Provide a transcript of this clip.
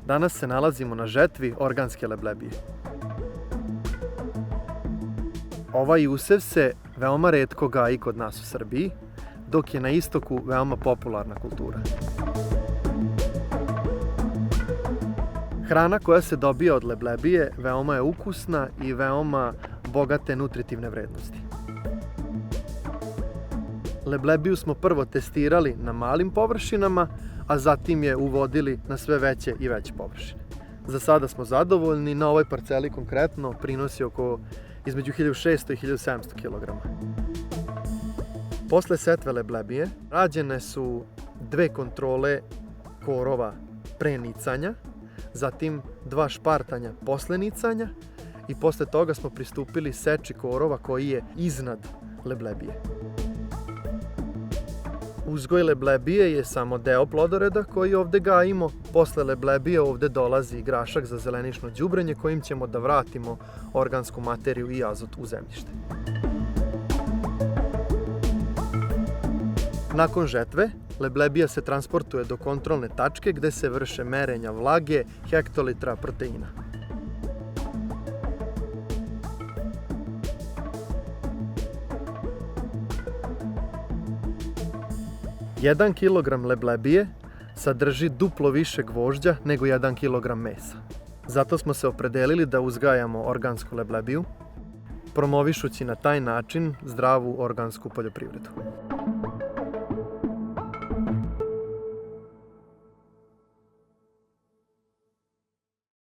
Danas se nalazimo na žetvi organske leblebije. Ovaj usev se veoma retko gaji kod nas u Srbiji, dok je na istoku veoma popularna kultura. Hrana koja se dobija od leblebije veoma je ukusna i veoma bogate nutritivne vrednosti. Leblebiju smo prvo testirali na malim površinama, a zatim je uvodili na sve veće i veće površine. Za sada smo zadovoljni, na ovoj parceli konkretno prinosi oko između 1600 i 1700 kg. Posle setve leblebije rađene su 2 kontrole korova pre nicanja, zatim 2 špartanja posle nicanja i posle toga smo pristupili seči korova koji je iznad leblebije. Uzgoj leblebije je samo deo plodoreda koji ovde gajimo. Posle leblebije ovde dolazi grašak za zelenično đubrenje kojim ćemo da vratimo organsku materiju i azot u zemljište. Nakon žetve, leblebija se transportuje do kontrolne tačke gde se vrše merenja vlage, hektolitra proteina. Jedan kilogram leblebije sadrži duplo više gvožđa nego 1 kilogram mesa. Zato smo se opredelili da uzgajamo organsku leblebiju, promovišući na taj način zdravu organsku poljoprivredu.